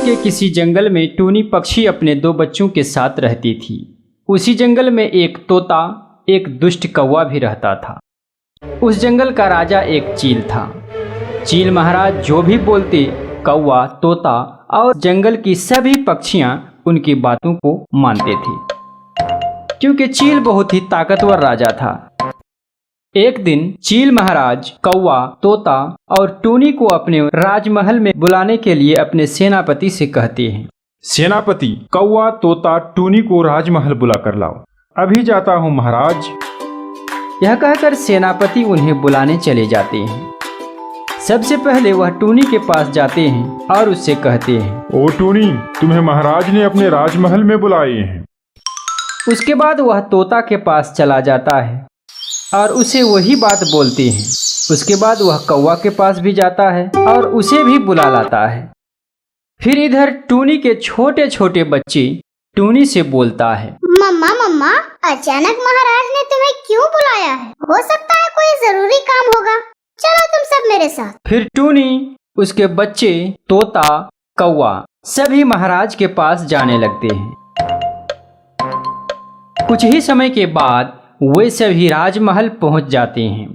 के किसी जंगल में टूनी पक्षी अपने 2 बच्चों के साथ रहती थी। उसी जंगल में एक तोता, एक दुष्ट कौवा भी रहता था। उस जंगल का राजा एक चील था। चील महाराज जो भी बोलते, कौवा, तोता और जंगल की सभी पक्षियां उनकी बातों को मानते थे, क्योंकि चील बहुत ही ताकतवर राजा था। एक दिन चील महाराज कौवा, तोता और टूनी को अपने राजमहल में बुलाने के लिए अपने सेनापति से कहते हैं। सेनापति, कौवा, तोता, टूनी को राजमहल बुला कर लाओ। अभी जाता हूँ महाराज। यह कहकर सेनापति उन्हें बुलाने चले जाते हैं। सबसे पहले वह टूनी के पास जाते हैं और उससे कहते हैं, ओ टूनी, तुम्हें महाराज ने अपने राजमहल में बुलाए हैं। उसके बाद वह तोता के पास चला जाता है और उसे वही बात बोलते हैं। उसके बाद वह कौवा के पास भी जाता है और उसे भी बुला लाता है। फिर इधर टूनी के छोटे छोटे बच्चे टूनी से बोलता है, मम्मा मम्मा, अचानक महाराज ने तुम्हें क्यों बुलाया है? हो सकता है कोई जरूरी काम होगा। चलो तुम सब मेरे साथ। फिर टूनी, उसके बच्चे, तोता, कौवा सभी महाराज के पास जाने लगते हैं। कुछ ही समय के बाद वे सभी राजमहल पहुंच जाते हैं।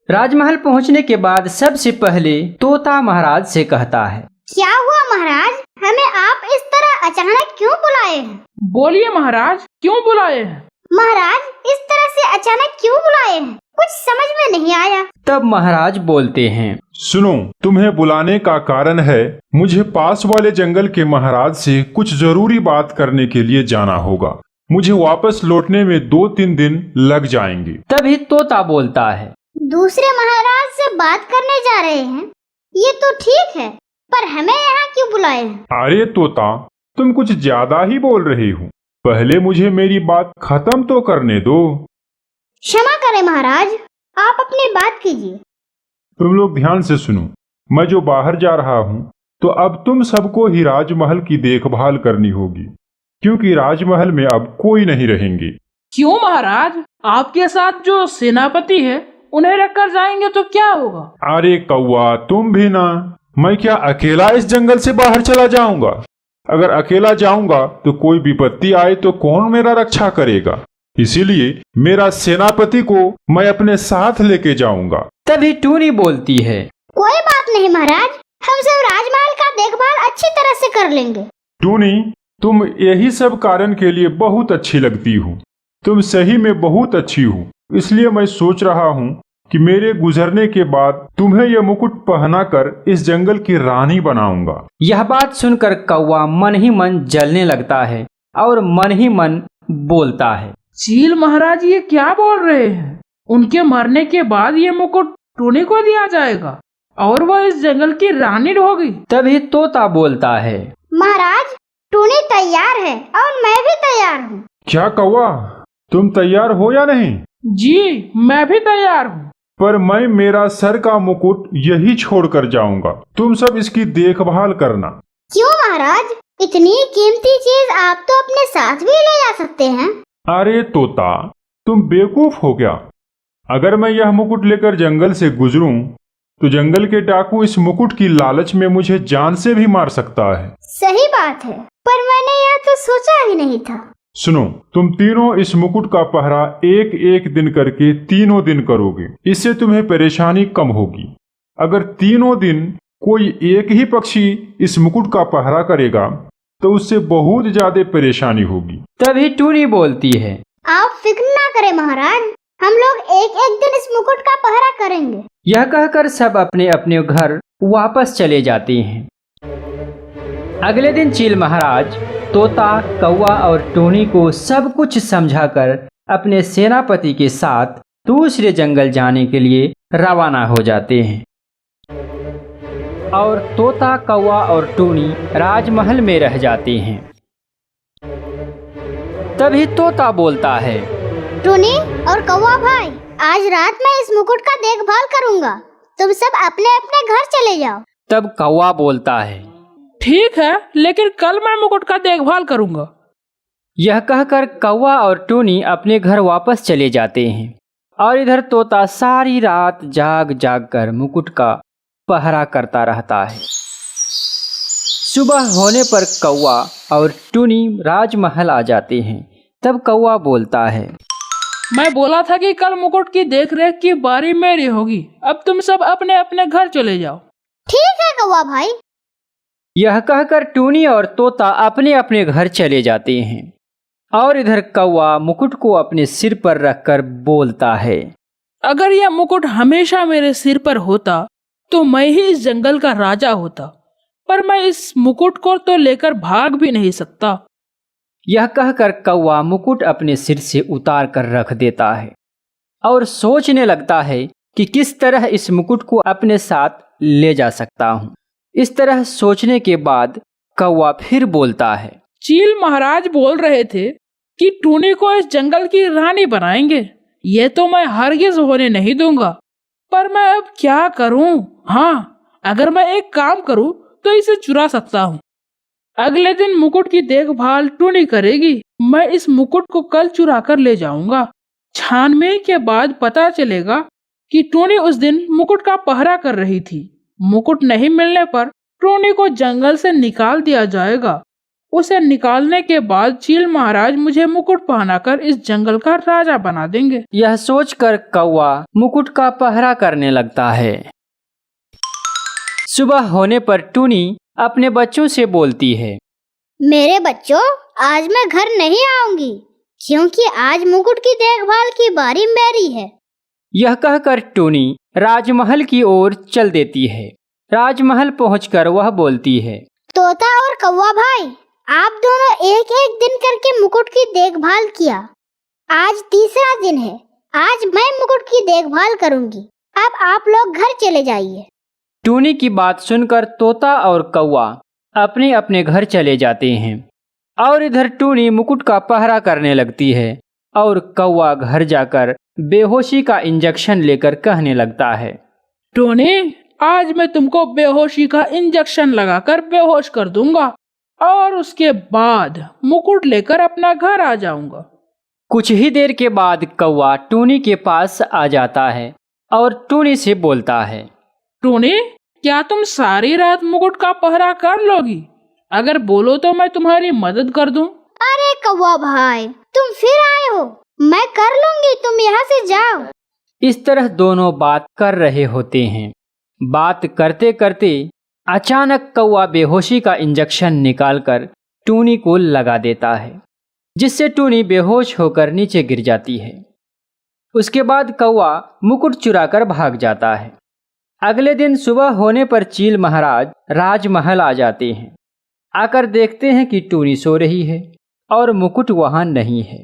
राजमहल पहुंचने के बाद सबसे पहले तोता महाराज से कहता है, क्या हुआ महाराज? हमें आप इस तरह अचानक क्यों बुलाए हैं? बोलिए महाराज, क्यों बुलाए हैं? महाराज, इस तरह से अचानक क्यों बुलाए हैं? कुछ समझ में नहीं आया। तब महाराज बोलते हैं, सुनो, तुम्हें बुलाने का कारण है, मुझे पास वाले जंगल के महाराज से कुछ जरूरी बात करने के लिए जाना होगा। मुझे वापस लौटने में 2-3 दिन लग जाएंगे। तभी तोता बोलता है, दूसरे महाराज से बात करने जा रहे हैं, ये तो ठीक है, पर हमें यहाँ क्यों बुलाए हैं? अरे तोता, तुम कुछ ज्यादा ही बोल रही हो। पहले मुझे मेरी बात खत्म तो करने दो। क्षमा करें महाराज, आप अपनी बात कीजिए। तुम लोग ध्यान से सुनो। मैं जो बाहर जा रहा हूँ, तो अब तुम सबको ही राजमहल की देखभाल करनी होगी, क्योंकि राजमहल में अब कोई नहीं रहेंगे। क्यों महाराज? आपके साथ जो सेनापति है उन्हें रखकर जाएंगे तो क्या होगा? अरे कौवा, तुम भी ना। मैं क्या अकेला इस जंगल से बाहर चला जाऊंगा? अगर अकेला जाऊंगा तो कोई विपत्ति आए तो कौन मेरा रक्षा करेगा? इसीलिए मेरा सेनापति को मैं अपने साथ लेके जाऊंगा। तभी टूनी बोलती है, कोई बात नहीं महाराज, हम सब राजमहल का देखभाल अच्छी तरह से कर लेंगे। टूनी, तुम यही सब कारण के लिए बहुत अच्छी लगती हो। तुम सही में बहुत अच्छी हो। इसलिए मैं सोच रहा हूँ कि मेरे गुजरने के बाद तुम्हें यह मुकुट पहनाकर इस जंगल की रानी बनाऊंगा। यह बात सुनकर कौवा मन ही मन जलने लगता है और मन ही मन बोलता है, चील महाराज ये क्या बोल रहे हैं? उनके मरने के बाद ये मुकुट टूनी को दिया जाएगा और वह इस जंगल की रानी होगी। तभी तोता बोलता है, महाराज, टूनी तैयार है और मैं भी तैयार हूँ। क्या कौवा, तुम तैयार हो या नहीं? जी, मैं भी तैयार हूँ। पर मैं मेरा सर का मुकुट यही छोड़कर जाऊंगा। तुम सब इसकी देखभाल करना। क्यों महाराज? इतनी कीमती चीज आप तो अपने साथ भी ले जा सकते हैं। अरे तोता, तुम बेवकूफ हो क्या? अगर मैं यह मुकुट लेकर जंगल से गुजरूं तो जंगल के डाकू इस मुकुट की लालच में मुझे जान से भी मार सकता है। सही बात है, पर मैंने यह तो सोचा ही नहीं था। सुनो, तुम तीनों इस मुकुट का पहरा 1-1 दिन करके 3 दिन करोगे। इससे तुम्हें परेशानी कम होगी। अगर 3 दिन कोई एक ही पक्षी इस मुकुट का पहरा करेगा तो उससे बहुत ज्यादा परेशानी होगी। तभी टूनी बोलती है, आप फिक्र ना करें महाराज, हम लोग 1-1 दिन इस मुकुट का पहरा करेंगे। यह कहकर सब अपने अपने घर वापस चले जाते हैं। अगले दिन चील महाराज तोता, कौवा और टूनी को सब कुछ समझाकर अपने सेनापति के साथ दूसरे जंगल जाने के लिए रवाना हो जाते हैं और तोता, कौवा और टूनी राजमहल में रह जाते हैं। तभी तोता बोलता है, टूनी और कौवा भाई, आज रात मैं इस मुकुट का देखभाल करूंगा। तुम सब अपने अपने घर चले जाओ। तब कौवा बोलता है, ठीक है, लेकिन कल मैं मुकुट का देखभाल करूंगा। यह कहकर कौवा और टूनी अपने घर वापस चले जाते हैं और इधर तोता सारी रात जाग जाग कर मुकुट का पहरा करता रहता है। सुबह होने पर कौवा और टूनी राजमहल आ जाते हैं। तब कौवा बोलता है, मैं बोला था कि कल मुकुट की देखरेख की बारी मेरी होगी। अब तुम सब अपने अपने घर चले जाओ। ठीक है कौवा भाई। यह कहकर टूनी और तोता अपने अपने घर चले जाते हैं और इधर कौवा मुकुट को अपने सिर पर रखकर बोलता है, अगर यह मुकुट हमेशा मेरे सिर पर होता तो मैं ही इस जंगल का राजा होता, पर मैं इस मुकुट को तो लेकर भाग भी नहीं सकता। यह कहकर कौवा मुकुट अपने सिर से उतार कर रख देता है और सोचने लगता है कि किस तरह इस मुकुट को अपने साथ ले जा सकता हूँ। इस तरह सोचने के बाद कौवा फिर बोलता है, चील महाराज बोल रहे थे कि टूनी को इस जंगल की रानी बनाएंगे। ये तो मैं हरगिज होने नहीं दूंगा, पर मैं अब क्या करूं? हाँ, अगर मैं एक काम करूं तो इसे चुरा सकता हूं। अगले दिन मुकुट की देखभाल टूनी करेगी। मैं इस मुकुट को कल चुरा कर ले जाऊंगा। छानबीन के बाद पता चलेगा कि टूनी उस दिन मुकुट का पहरा कर रही थी। मुकुट नहीं मिलने पर टूनी को जंगल से निकाल दिया जाएगा। उसे निकालने के बाद चील महाराज मुझे मुकुट पहनाकर इस जंगल का राजा बना देंगे। यह सोचकर कौवा मुकुट का पहरा करने लगता है। सुबह होने पर टूनी अपने बच्चों से बोलती है, मेरे बच्चों, आज मैं घर नहीं आऊंगी क्योंकि आज मुकुट की देखभाल की बारी मेरी है। यह कहकर टूनी राजमहल की ओर चल देती है। राजमहल पहुंचकर वह बोलती है, तोता और कौवा भाई, आप दोनों एक एक दिन करके मुकुट की देखभाल किया। आज तीसरा दिन है। आज मैं मुकुट की देखभाल करूंगी। अब आप लोग घर चले जाइए। टूनी की बात सुनकर तोता और कौवा अपने अपने घर चले जाते हैं और इधर टूनी मुकुट का पहरा करने लगती है और कौवा घर जाकर बेहोशी का इंजेक्शन लेकर कहने लगता है, टूनी, आज मैं तुमको बेहोशी का इंजेक्शन लगाकर बेहोश कर दूंगा और उसके बाद मुकुट लेकर अपना घर आ जाऊंगा। कुछ ही देर के बाद कौवा टूनी के पास आ जाता है और टूनी से बोलता है, टूनी, क्या तुम सारी रात मुकुट का पहरा कर लोगी? अगर बोलो तो मैं तुम्हारी मदद कर दूं। अरे कौवा भाई, तुम फिर आए हो। मैं कर लूंगी, तुम यहाँ से जाओ। इस तरह दोनों बात कर रहे होते हैं। बात करते करते अचानक कौवा बेहोशी का इंजेक्शन निकालकर टूनी को लगा देता है, जिससे टूनी बेहोश होकर नीचे गिर जाती है। उसके बाद कौवा मुकुट चुराकर भाग जाता है। अगले दिन सुबह होने पर चील महाराज राजमहल आ जाते हैं। आकर देखते हैं कि टूनी सो रही है और मुकुट वहां नहीं है।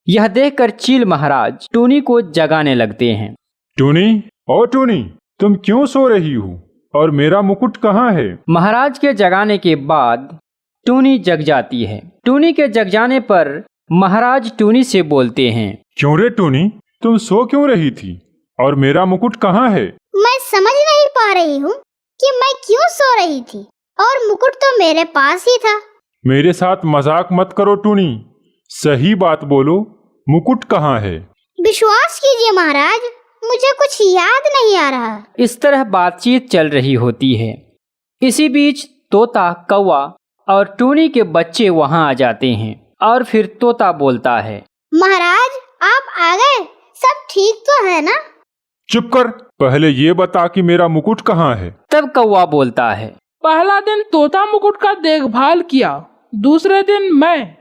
यह देखकर चील महाराज टूनी को जगाने लगते हैं। टूनी, ओ टूनी, तुम क्यों सो रही हो और मेरा मुकुट कहाँ है? महाराज के जगाने के बाद टूनी जग जाती है। टूनी के जग जाने पर महाराज टूनी से बोलते हैं, क्यों रे टूनी, तुम सो क्यों रही थी और मेरा मुकुट कहाँ है? मैं समझ नहीं पा रही हूँ कि मैं क्यों सो रही थी और मुकुट तो मेरे पास ही था। मेरे साथ मजाक मत करो टूनी, सही बात बोलो, मुकुट कहाँ है? विश्वास कीजिए महाराज, मुझे कुछ याद नहीं आ रहा। इस तरह बातचीत चल रही होती है। इसी बीच तोता, कौवा और टूनी के बच्चे वहां आ जाते हैं और फिर तोता बोलता है, महाराज, आप आ गए, सब ठीक तो है ना? चुप कर, पहले ये बता कि मेरा मुकुट कहाँ है। तब कौवा बोलता है, पहला दिन तोता मुकुट का देखभाल किया, दूसरे दिन मैं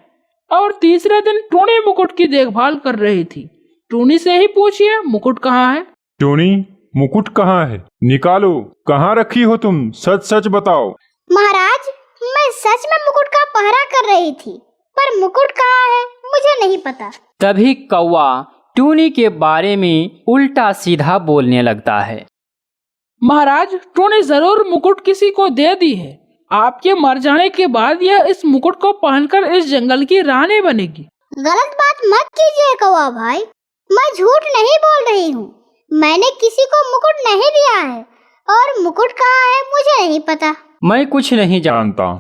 और तीसरे दिन टूनी मुकुट की देखभाल कर रही थी। टूनी से ही पूछिए मुकुट कहाँ है। टूनी, मुकुट कहाँ है? निकालो, कहाँ रखी हो तुम? सच सच बताओ। महाराज, मैं सच में मुकुट का पहरा कर रही थी, पर मुकुट कहाँ है मुझे नहीं पता। तभी कौवा टूनी के बारे में उल्टा सीधा बोलने लगता है। महाराज, टूनी जरूर मुकुट किसी को दे दी है। आपके मर जाने के बाद यह इस मुकुट को पहनकर इस जंगल की रानी बनेगी। गलत बात मत कीजिए कौवा भाई, मैं झूठ नहीं बोल रही हूँ। मैंने किसी को मुकुट नहीं दिया है और मुकुट कहाँ है मुझे नहीं पता। मैं कुछ नहीं जानता,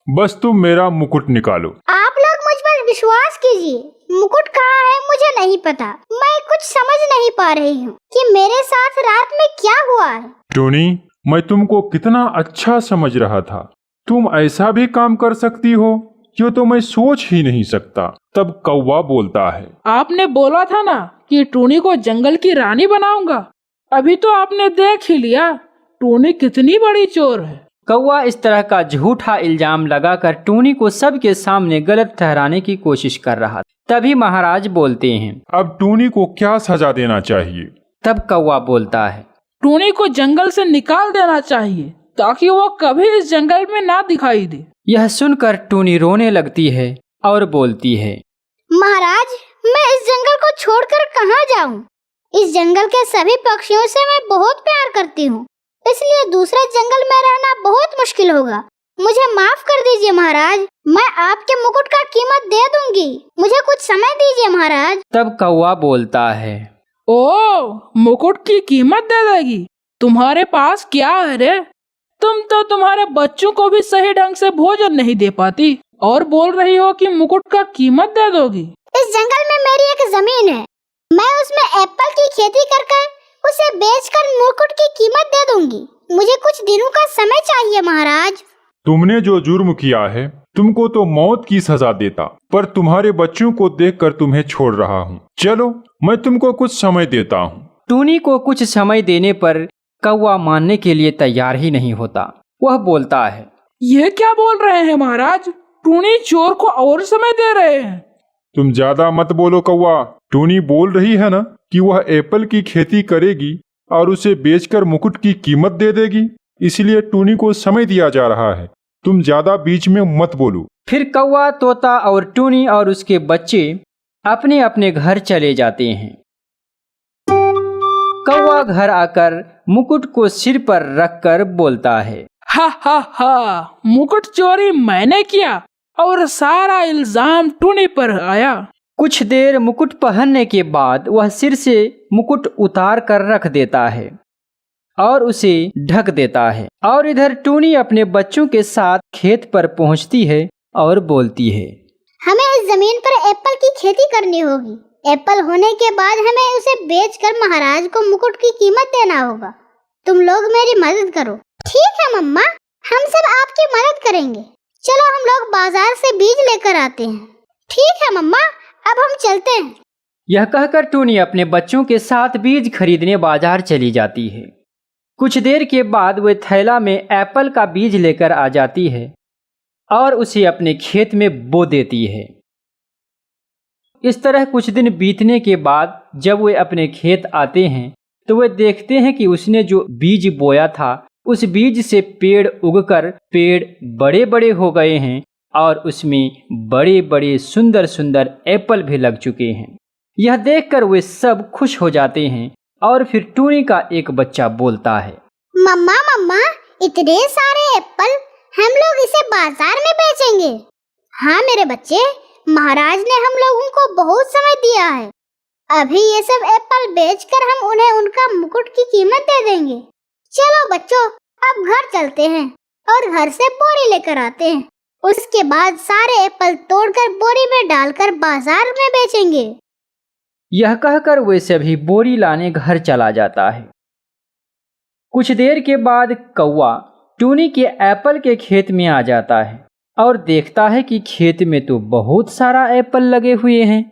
बस तुम मेरा मुकुट निकालो। आप लोग मुझ पर विश्वास कीजिए, मुकुट कहाँ है मुझे नहीं पता। मैं कुछ समझ नहीं पा रही हूँ कि मेरे साथ रात में क्या हुआ है। टोनी, मैं तुमको कितना अच्छा समझ रहा था। तुम ऐसा भी काम कर सकती हो, ये तो मैं सोच ही नहीं सकता। तब कौवा बोलता है, आपने बोला था ना कि टूनी को जंगल की रानी बनाऊंगा। अभी तो आपने देख ही लिया टूनी कितनी बड़ी चोर है। कौवा इस तरह का झूठा इल्जाम लगाकर टूनी को सबके सामने गलत ठहराने की कोशिश कर रहा था। तभी महाराज बोलते हैं, अब टूनी को क्या सजा देना चाहिए? तब कौवा बोलता है, टूनी को जंगल से निकाल देना चाहिए ताकि वो कभी इस जंगल में ना दिखाई दे। यह सुनकर टूनी रोने लगती है और बोलती है, महाराज, मैं इस जंगल को छोड़कर कहाँ जाऊँ? इस जंगल के सभी पक्षियों से मैं बहुत प्यार करती हूँ, इसलिए दूसरे जंगल में रहना बहुत मुश्किल होगा। मुझे माफ कर दीजिए महाराज, मैं आपके मुकुट का कीमत दे दूंगी। मुझे कुछ समय दीजिए महाराज। तब कौवा बोलता है, ओ, मुकुट की कीमत दे देगी? तुम्हारे पास क्या है रे? तुम तो तुम्हारे बच्चों को भी सही ढंग से भोजन नहीं दे पाती और बोल रही हो कि मुकुट का कीमत दे दोगी। इस जंगल में मेरी एक जमीन है, मैं उसमें एप्पल की खेती करके उसे बेचकर मुकुट की कीमत दे दूंगी। मुझे कुछ दिनों का समय चाहिए महाराज। तुमने जो जुर्म किया है, तुमको तो मौत की सजा देता, पर तुम्हारे बच्चों को देखकर तुम्हें छोड़ रहा हूँ। चलो, मैं तुमको कुछ समय देता हूँ। टूनी को कुछ समय देने पर कौवा मानने के लिए तैयार ही नहीं होता। वह बोलता है, ये क्या बोल रहे हैं महाराज? टूनी चोर को और समय दे रहे हैं। तुम ज्यादा मत बोलो कौवा। टूनी बोल रही है ना कि वह एप्पल की खेती करेगी और उसे बेचकर मुकुट की कीमत दे देगी, इसलिए टूनी को समय दिया जा रहा है। तुम ज्यादा बीच में मत बोलो। फिर कौवा, तोता और टूनी और उसके बच्चे अपने अपने घर चले जाते हैं। कौवा घर आकर मुकुट को सिर पर रखकर बोलता है, हा हा हा, मुकुट चोरी मैंने किया और सारा इल्जाम टूनी पर आया। कुछ देर मुकुट पहनने के बाद वह सिर से मुकुट उतार कर रख देता है और उसे ढक देता है। और इधर टूनी अपने बच्चों के साथ खेत पर पहुंचती है और बोलती है, हमें इस जमीन पर एप्पल की खेती करनी होगी। एप्पल होने के बाद हमें उसे बेचकर महाराज को मुकुट की कीमत देना होगा। तुम लोग मेरी मदद करो। ठीक है मम्मा, हम सब आपकी मदद करेंगे। चलो हम लोग बाजार से बीज लेकर आते हैं। ठीक है मम्मा, अब हम चलते हैं। यह कहकर टूनी अपने बच्चों के साथ बीज खरीदने बाजार चली जाती है। कुछ देर के बाद वह थैला में एप्पल का बीज लेकर आ जाती है और उसे अपने खेत में बो देती है। इस तरह कुछ दिन बीतने के बाद जब वे अपने खेत आते हैं तो वे देखते हैं कि उसने जो बीज बोया था उस बीज से पेड़ उगकर पेड़ बड़े बड़े हो गए हैं और उसमें बड़े बड़े सुंदर सुंदर एप्पल भी लग चुके हैं। यह देखकर वे सब खुश हो जाते हैं और फिर टूनी का एक बच्चा बोलता है, मम्मा मम्मा, इतने सारे एप्पल, हम लोग इसे बाजार में बेचेंगे। हाँ मेरे बच्चे, महाराज ने हम लोगों को बहुत समय दिया है। अभी ये सब एप्पल बेचकर हम उन्हें उनका मुकुट की कीमत दे देंगे। चलो बच्चों, अब घर चलते हैं और घर से बोरी लेकर आते हैं। उसके बाद सारे एप्पल तोड़कर बोरी में डालकर बाजार में बेचेंगे। यह कहकर वे सभी बोरी लाने घर चला जाता है। कुछ देर के बाद कौवा टूनी के एप्पल के खेत में आ जाता है और देखता है कि खेत में तो बहुत सारा एप्पल लगे हुए हैं।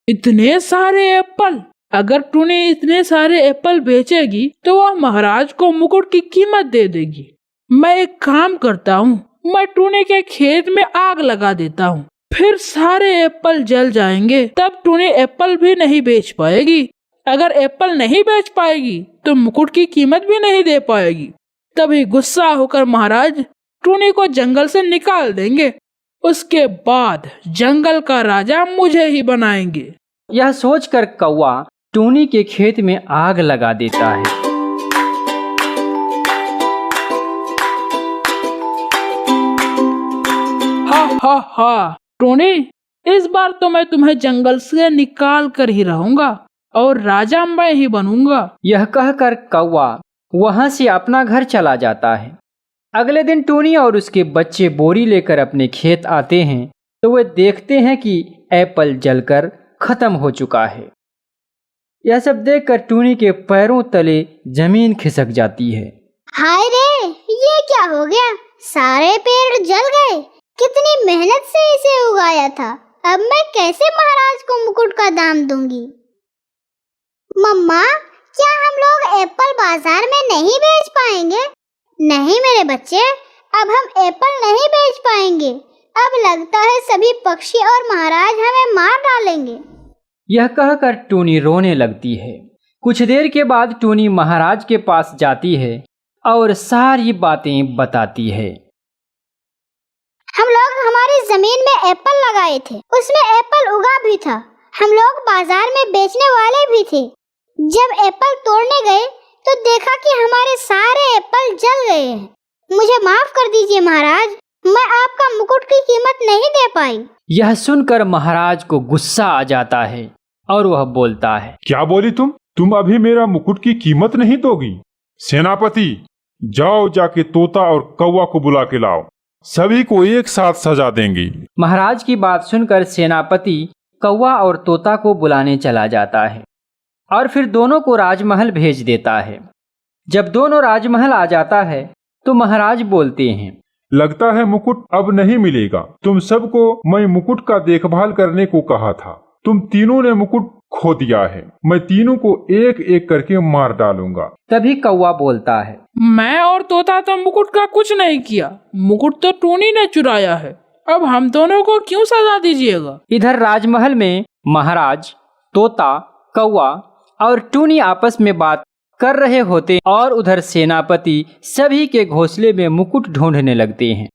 इतने सारे एप्पल? अगर टूनी इतने सारे एप्पल बेचेगी तो वह महाराज को मुकुट की कीमत दे देगी। मैं एक काम करता हूँ, मैं टूनी के खेत में आग लगा देता हूँ, फिर सारे एप्पल जल जाएंगे। तब टूनी एप्पल भी नहीं बेच पाएगी। अगर एप्पल नहीं बेच पाएगी तो मुकुट की कीमत भी नहीं दे पाएगी। तभी गुस्सा होकर महाराज टूनी को जंगल से निकाल देंगे। उसके बाद जंगल का राजा मुझे ही बनाएंगे। यह सोचकर कौवा टूनी के खेत में आग लगा देता है। हा हा हा, टूनी, इस बार तो मैं तुम्हें जंगल से निकाल कर ही रहूंगा और राजा मैं ही बनूंगा। यह कहकर कौवा वहां से अपना घर चला जाता है। अगले दिन टूनी और उसके बच्चे बोरी लेकर अपने खेत आते हैं तो वे देखते हैं कि एप्पल जलकर खत्म हो चुका है। यह सब देखकर टूनी के पैरों तले जमीन खिसक जाती है। हाय रे, ये क्या हो गया? सारे पेड़ जल गए। कितनी मेहनत से इसे उगाया था। अब मैं कैसे महाराज को मुकुट का दाम दूंगी? मम्मा, क्या हम लोग एप्पल बाजार में नहीं बेच पाएंगे? नहीं मेरे बच्चे, अब हम एप्पल नहीं बेच पाएंगे। अब लगता है सभी पक्षी और महाराज हमें मार डालेंगे। यह कहकर टूनी रोने लगती है। कुछ देर के बाद टूनी महाराज के पास जाती है और सारी बातें बताती है। हम लोग हमारी जमीन में एप्पल लगाए थे, उसमें एप्पल उगा भी था। हम लोग बाजार में बेचने वाले भी थे। जब एप्पल तोड़ने गए तो देखा कि हमारे सारे एप्पल जल गए हैं। मुझे माफ कर दीजिए महाराज, मैं आपका मुकुट की कीमत नहीं दे पाई। यह सुनकर महाराज को गुस्सा आ जाता है और वह बोलता है, क्या बोली तुम अभी मेरा मुकुट की कीमत नहीं दोगी? सेनापति, जाओ जाके तोता और कौवा को बुला के लाओ, सभी को एक साथ सजा देंगे। महाराज की बात सुनकर सेनापति कौवा और तोता को बुलाने चला जाता है और फिर दोनों को राजमहल भेज देता है। जब दोनों राजमहल आ जाता है तो महाराज बोलते हैं, लगता है मुकुट अब नहीं मिलेगा। तुम सबको मैं मुकुट का देखभाल करने को कहा था। तुम तीनों ने मुकुट खो दिया है। मैं तीनों को एक एक करके मार डालूंगा। तभी कौवा बोलता है, मैं और तोता तो मुकुट का कुछ नहीं किया। मुकुट तो टूनी ने चुराया है। अब हम दोनों को क्यों सजा दीजिएगा? इधर राजमहल में महाराज, तोता, कौवा और टूनी आपस में बात कर रहे होते और उधर सेनापति सभी के घोंसले में मुकुट ढूंढने लगते हैं,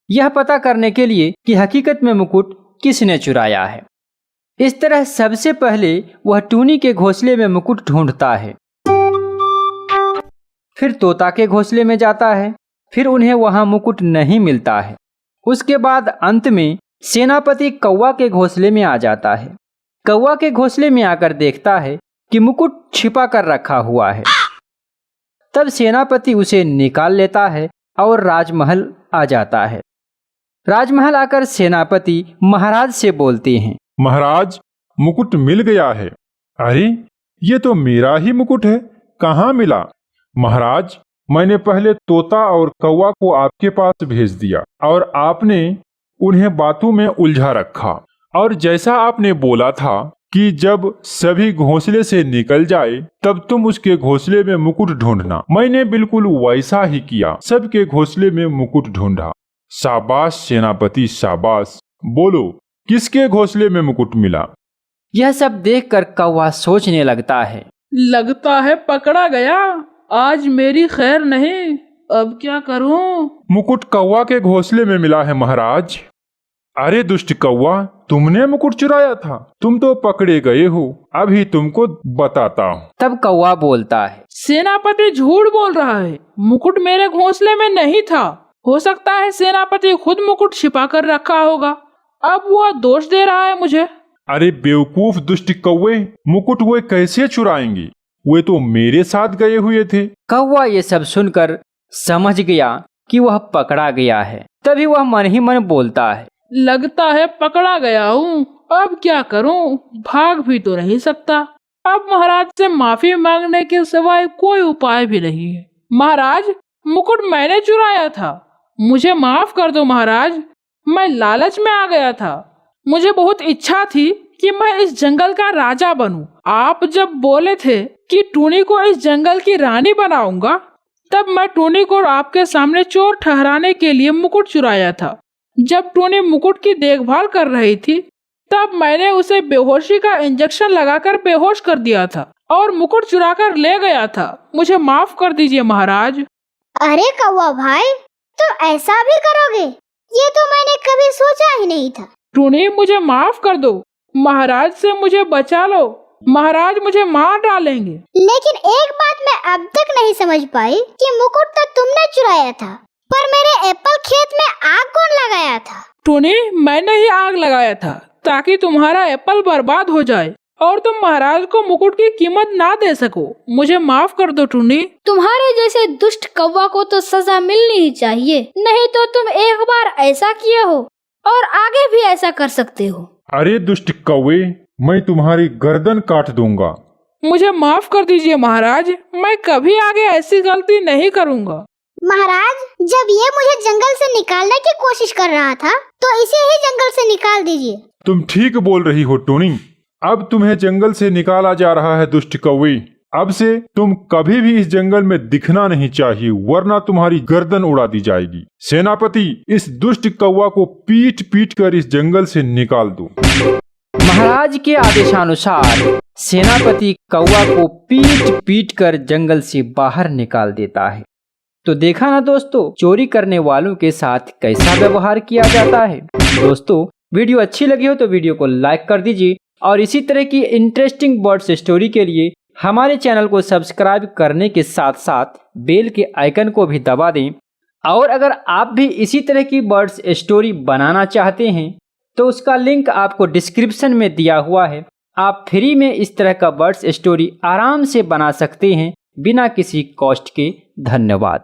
यह पता करने के लिए कि हकीकत में मुकुट किसने चुराया है। इस तरह सबसे पहले वह टूनी के घोंसले में मुकुट ढूंढता है, फिर तोता के घोंसले में जाता है, फिर उन्हें वहां मुकुट नहीं मिलता है। उसके बाद अंत में सेनापति कौवा के घोंसले में आ जाता है। कौवा के घोंसले में आकर देखता है कि मुकुट छिपा कर रखा हुआ है। तब सेनापति उसे निकाल लेता है और राजमहल आ जाता है। राजमहल आकर सेनापति महाराज से बोलते हैं, महाराज, मुकुट मिल गया है। अरे, ये तो मेरा ही मुकुट है, कहाँ मिला? महाराज, मैंने पहले तोता और कौवा को आपके पास भेज दिया और आपने उन्हें बातों में उलझा रखा। और जैसा आपने बोला था कि जब सभी घोंसले से निकल जाए तब तुम उसके घोंसले में मुकुट ढूंढना, मैंने बिल्कुल वैसा ही किया। सबके घोंसले में मुकुट ढूंढा। शाबाश सेनापति, शाबाश। बोलो, किसके घोंसले में मुकुट मिला? यह सब देखकर कौवा सोचने लगता है, लगता है पकड़ा गया। आज मेरी खैर नहीं, अब क्या करूं? मुकुट कौवा के घोंसले में मिला है महाराज। अरे दुष्ट कौवा, तुमने मुकुट चुराया था। तुम तो पकड़े गए हो। अभी तुमको बताता हूँ। तब कौवा बोलता है, सेनापति झूठ बोल रहा है। मुकुट मेरे घोंसले में नहीं था। हो सकता है सेनापति खुद मुकुट छिपा कर रखा होगा। अब वह दोष दे रहा है मुझे। अरे बेवकूफ दुष्ट कौवे, मुकुट वे कैसे चुराएंगे? वे तो मेरे साथ गए हुए थे। कौवा ये सब सुनकर समझ गया कि वह पकड़ा गया है। तभी वह मन ही मन बोलता है, लगता है पकड़ा गया हूँ। अब क्या करूँ? भाग भी तो नहीं सकता। अब महाराज से माफी मांगने के सिवाय कोई उपाय भी नहीं है। महाराज, मुकुट मैंने चुराया था, मुझे माफ कर दो महाराज। मैं लालच में आ गया था। मुझे बहुत इच्छा थी कि मैं इस जंगल का राजा बनूं। आप जब बोले थे कि टूनी को इस जंगल की रानी बनाऊंगा, तब मैं टूनी को आपके सामने चोर ठहराने के लिए मुकुट चुराया था। जब टूनी मुकुट की देखभाल कर रही थी, तब मैंने उसे बेहोशी का इंजेक्शन लगाकर बेहोश कर दिया था और मुकुट चुरा कर ले गया था। मुझे माफ कर दीजिए महाराज। अरे कौवा भाई, तुम ऐसा भी करोगे? ये तो मैंने कभी सोचा ही नहीं था। टूनी, मुझे माफ कर दो। महाराज से मुझे बचा लो। महाराज मुझे मार डालेंगे। लेकिन एक बात मैं अब तक नहीं समझ पाई कि मुकुट तो तुमने चुराया था, पर मेरे एप्पल खेत में आग कौन लगाया था? टूनी, मैंने ही आग लगाया था ताकि तुम्हारा एप्पल बर्बाद हो जाए और तुम महाराज को मुकुट की कीमत ना दे सको। मुझे माफ कर दो टूनी। तुम्हारे जैसे दुष्ट कौवा को तो सजा मिलनी ही चाहिए, नहीं तो तुम एक बार ऐसा किए हो और आगे भी ऐसा कर सकते हो। अरे दुष्ट कौवे, मैं तुम्हारी गर्दन काट दूंगा। मुझे माफ कर दीजिए महाराज, मैं कभी आगे ऐसी गलती नहीं करूंगा। महाराज, जब ये मुझे जंगल से निकालने की कोशिश कर रहा था तो इसे ही जंगल से निकाल दीजिए। तुम ठीक बोल रही हो टोनी। अब तुम्हें जंगल से निकाला जा रहा है दुष्ट कौवे। अब से तुम कभी भी इस जंगल में दिखना नहीं चाहिए, वरना तुम्हारी गर्दन उड़ा दी जाएगी। सेनापति, इस दुष्ट कौवा को पीट पीट कर इस जंगल से निकाल दो। महाराज के आदेशानुसार सेनापति कौवा को पीट पीट कर जंगल से बाहर निकाल देता है। तो देखा ना दोस्तों, चोरी करने वालों के साथ कैसा व्यवहार किया जाता है। दोस्तों, वीडियो अच्छी लगी हो तो वीडियो को लाइक कर दीजिए और इसी तरह की इंटरेस्टिंग बर्ड्स स्टोरी के लिए हमारे चैनल को सब्सक्राइब करने के साथ साथ बेल के आइकन को भी दबा दें। और अगर आप भी इसी तरह की बर्ड्स स्टोरी बनाना चाहते हैं तो उसका लिंक आपको डिस्क्रिप्शन में दिया हुआ है। आप फ्री में इस तरह का बर्ड्स स्टोरी आराम से बना सकते हैं बिना किसी कॉस्ट के। धन्यवाद।